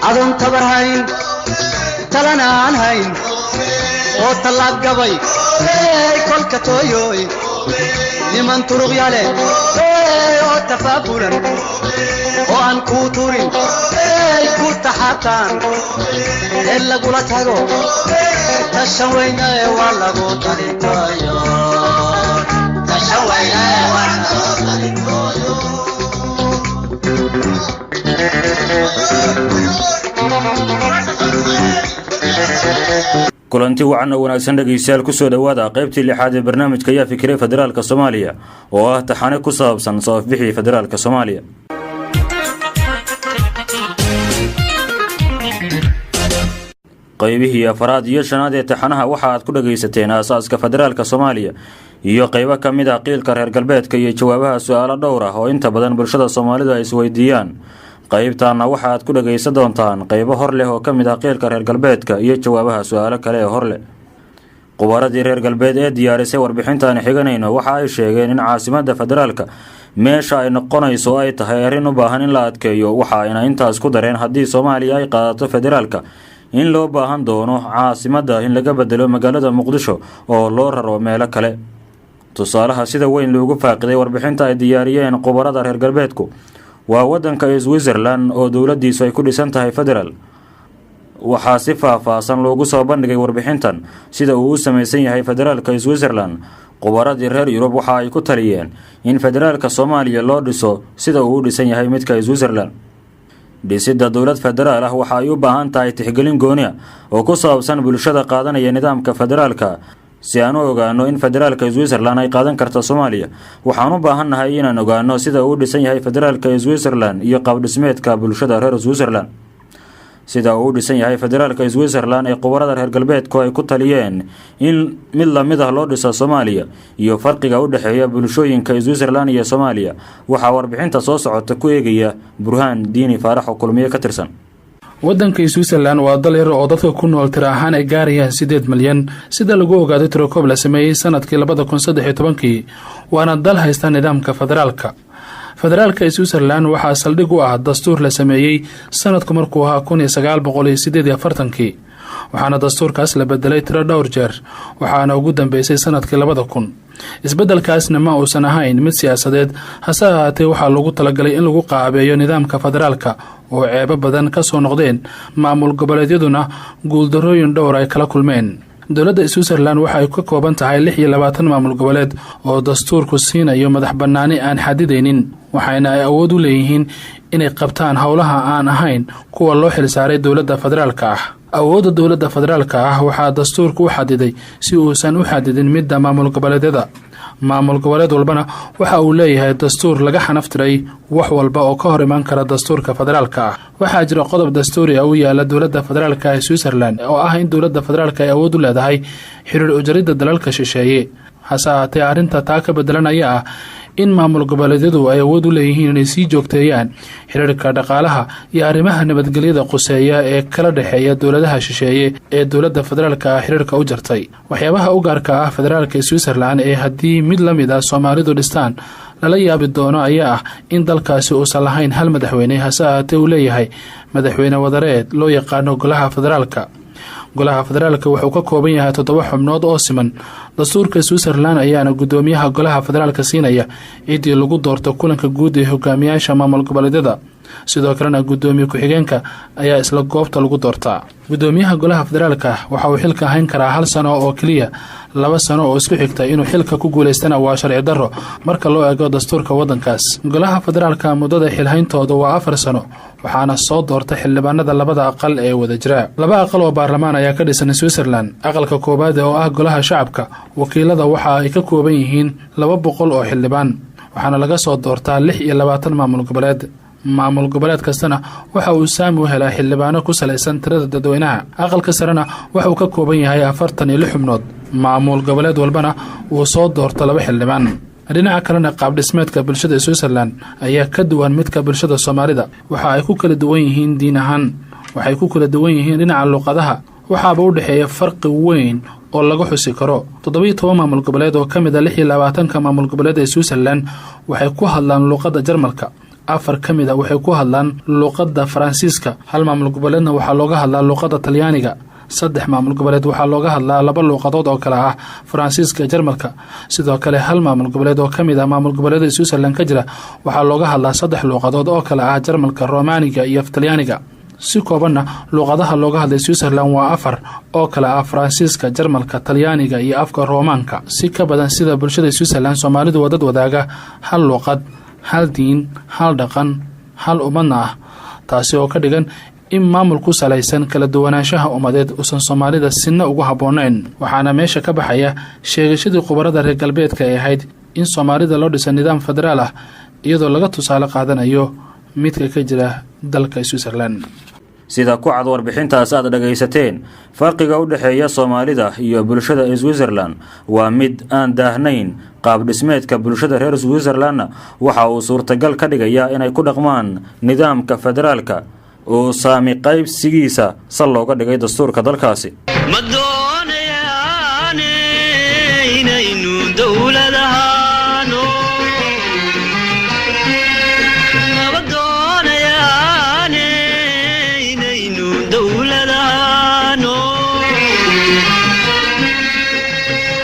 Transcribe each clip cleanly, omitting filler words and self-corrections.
أظن تبرهين تلنا عنهين وطلاب قبي كل كتويوي لمن ترغ يالي وتفابولا وأن كوتورين كوت حاتان إلا قولت هاقو تشوينا والله قوتاني تويو تشوينا والله قوتاني تويو kulanti wacan oo wanaagsan dhageystayaal ku soo dhawaada qaybtii 6aad ee barnaamijka yaa fikirey federaalka Soomaaliya oo ah taxane ku saabsan soo bixi federaalka Soomaaliya. qaybihii afraad iyo shanaad ee taxanaha waxa aad ku dhageysateen aasaaska federaalka Soomaaliya iyo qaybo kamid ah qiilka reer galbeedka iyo jawaabaha su'aalo dhowr ah oo inta badan bulshada Soomaalidu ay isweydiiyaan. qaybtaana waxa aad ku dhageysan doontaan qaybo hor leh oo kamid ah qiilka reer galbeedka iyo jawaabaha su'aalo kale ee hor leh. qubaradii reer galbeed ee diyaarisay warbixintan xiganayno waxa ay sheegeen in caasimadda federaalka meesha ay noqonayso ay tahay arrin u baahan in la adkeeyo waxa ayna intaas ku dareen haddii Soomaaliya ay qaadato federaalka in loo baahan doono caasimadda in laga bedelo magaalada Muqdisho oo loo raro meelo kale. tusaalaha sida weyn loogu faaqiday warbixinta ay diyaariyeen qubarada reer galbeedku waa wadanka Switzerland oo dawladdiisu ay ku dhisan tahay federal. waxaa si faahfaahsan loogu soo bandhigay warbixintan sida uu u samaysan yahay federaalka Switzerland. qubaradii reer Yurub waxa ay ku taliyeen in federaalka Soomaaliya loo dhiso sida uu u dhisan yahay midka Switzerland. dhisida dawlad federaal ah waxa ay u baahan tahay tixgelin gooni ah oo ku saabsan bulshada qaadanaya nidaamka federaalka. si aan u ogaano in federaalka Switzerland ay qaadan karto Soomaaliya waxaan u baahanahay inaan ogaano sida uu dhisan yahay federaalka Switzerland iyo qaab dhismeedka bulshada reer Switzerland. sida uu dhisan yahay federaalka Switzerland ee qubarada reer galbeedku ay ku taliyeen in mid la mid ah loo dhiso Soomaaliya iyo farqiga u dhaxeeya bulshooyinka Switzerland iyo Soomaaliya waxa warbixinta soo socota ku eegaya Burhaan Diini Faarax oo kulmiye ka tirsan. wadanka Switzerland waa dal yar oo dadka ku nool tiro ahaan ay gaarayaan 8 milyan sida lagu ogaaday tirokoob la sameeyay sanadkii 2013 waana dal haysta nidaamka federaalka. federaalka Switzerland waxaa saldhig u ah dastuur la sameeyay sanadku markuu ahaa 1948 waxaana dastuurkaas la bedelay tiro dhowr jeer waxaana ugu dambeysay sanadkii 2000. isbedelkaasna ma uusan ahayn mid siyaasadeed hase ahaatee waxaa lagu talagalay in lagu qaabeeyo nidaamka federaalka oo ceebo badan ka soo noqdeen maamul goboleedyaduna guuldarooyin dhowr ay kala kulmeen. dowladda Switzerland waxa ay ka kooban tahay 26 maamul goboleed oo dastuurku siinayo madax bannaani aan xadideynin waxayna ay awood u leeyihiin inay qabtaan howlaha aan ahayn kuwa loo xilsaaray dowladda federaalka ah. awoodda dowladda federaalka ah waxaa dastuurku u xadiday si uusan u xadidin midda maamul goboleedyada. maamul goboleed walbana waxa uu leeyahay dastuur laga xanaftiray wax walba oo ka hor iman kara dastuurka federaalka ah. waxaa jira qodob dastuuri ah u yaala dowladda federaalka ee Switzerland oo ah in dowladda federaalka ay awood u leedahay xiriir u jaridda dalalka shisheeye. hase ahaatee arrinta taa ka bedelanaya ah in maamul goboleedyadu ay awood u leeyihiin inay sii joogteeyaan xiriirka dhaqaalaha iyo arrimaha nabadgelyada quseeya ee kala dhaxeeya dowladaha shisheeye ee dowladda federaalka ah xiriirka u jartay. waxyaabaha u gaarka ah federaalka Switzerland ee haddii mid la mid ah Soomaalidu dhistaan lala yaabi doono ayaa ah in dalkaasi uusan lahayn hal madaxweyne hase ahaatee uu leeyahay madaxweyne wadareed loo yaqaano golaha federaalka. golaha federaalka wuxuu ka kooban yahay 7 xubnood oo siman. dastuurka Switzerland ayaana gudoomiyaha golaha federaalka siinaya cidii lagu doorto kulanka guud ee hogaamiyaasha maamul goboleedyada. sidoo kalena gudoomiye ku-xigeenka ayaa isla goobta lagu doortaa. gudoomiyaha golaha federaalka waxa uu xilka hayn karaa 1 sano oo kaliya 2 sano oo isku xigta inuu xilka ku guuleystana waa sharci darro marka loo eego dastuurka wadankaas. golaha federaalka muddada xilhayntooda waa 4 sano waxaana soo doorta xildhibaanada labada aqal ee wada jira. 2 aqal oo baarlamaan ayaa ka dhisan Switzerland. aqalka koobaad oo ah golaha shacabka wakiilada waxa ay ka kooban yihiin 200 oo xildhibaan waxaana laga soo doortaa 26 maamul goboleed. maamul goboleed kastana waxa uu saami u helaa xildhibaano ku salaysan tirada dadweynaha. aqalka sarena waxa uu ka kooban yahay 46 xubnood. maamul goboleed walbana uu soo doorto 2 xildhibaan. dhinaca kalena qaab dhismeedka bulshada Switzerland ayaa ka duwan midka bulshada Soomaalida. waxa ay ku kala duwan yihiin diin ahaan, waxay ku kala duwan yihiin dhinaca luqadaha, waxaaba u dhaxeeya farqi weyn oo lagu xusi karo 17 maamul goboleed oo kamid ah 26 maamul goboleed ee Switzerland waxay ku hadlaan luqadda Jarmalka 4 kamid ah waxay ku hadlaan luqadda Faransiiska hal maamul goboleedna waxaa looga hadlaa luqadda Talyaaniga 3 maamul goboleed waxaa looga hadlaa 2 luqadood oo kala ah Faransiiska iyo Jarmalka sidoo kale hal maamul goboleed oo kamid ah maamul goboleedada Switzerland ka jira waxaa looga hadlaa 3 luqadood oo kala ah Jarmalka Romaaniga iyo Talyaaniga si koobanna luqadaha looga hadlay Switzerland waa 4 oo kala ah Faransiiska Jarmalka Talyaaniga iyo afka Roomaanka si ka badan sida bulshada Switzerland Soomaalidu wadad wadaaga hal luqad hal diin hal dhaqan hal ummadna ah taasi oo ka dhigan in maamulku salaysan kala duwanaanshaha ummadeed uusan Soomaalida sinna ugu habboonayn waxaana meesha ka baxaya sheegashadii khubarada reer galbeedka ee ahayd in Soomaalida loo dhisay nidaam federaal ah iyadoo laga tusaale qaadanayo midka ka jira dalka Switzerland sida ku cad warbixintaas aad dhagaysateen farqiga u dhaxeeya Soomaalida iyo bulshada Switzerland waa mid aan daahnayn qaab dhismeedka bulshada reer Switzerland waxa uu suurtagal ka dhigayaa inay ku dhaqmaan nidaamka federaalka oo saami qaybsigiisa sal looga dhigay dastuurka dalkaasi ma doonayaan inaynu dawladahaano ma doonayaan inaynu dawladahaano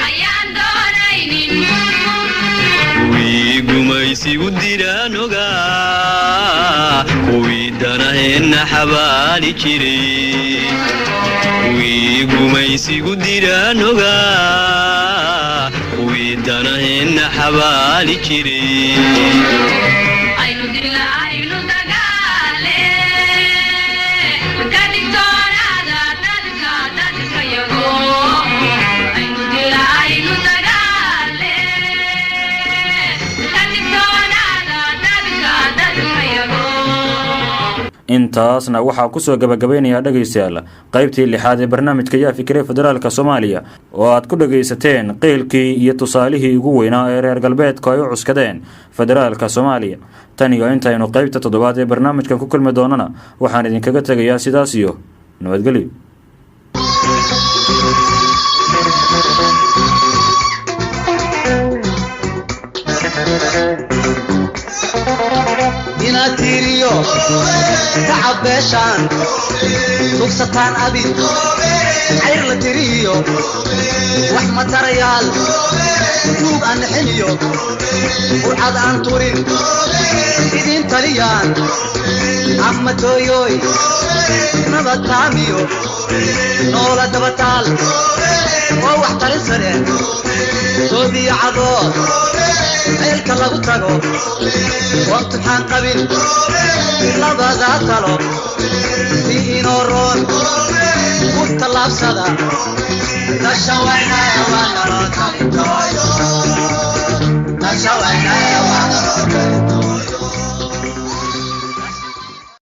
ayaan doonaynin wii gumaysigu diraan ogaa kuwii danaheenna xabaali jiray wii gumaysigu diraan ogaa kuwii danaheenna xabaali jiray aynu dirla aynu dagaale ka dhigtoonaada dadka yago aynu dirla aynu dagaale ka dhigtoonaada dadka yago intaasna waxaa ku soo gabagabeynaya dhageystayaal qaybtii 6aad ee barnaamijka yaa fikirey federaalka Soomaaliya oo aad ku dhageysateen qeylkii iyo tusaalihii ugu weynaa ee reer galbeedka ay u cuskadeen federaalka Soomaaliya tan iyo intaynu qaybta 7aad ee barnaamijkan ku kulmi doonana waxaan idinkaga tagayaa sidaas iyo nabadgelyo inatiriyo تعبشان لوكستان أبي عير لتريو وحمة ريال توب أن حنيو وعاد أن تورين إذن تليان أما تويوي نبات تاميو نولا دبتال ووحت السرين توبي عضو عيلك لغو تغو وقت حان قبيل لبدا تلو في نورون وقت اللابسدا تشوينا وانا روكا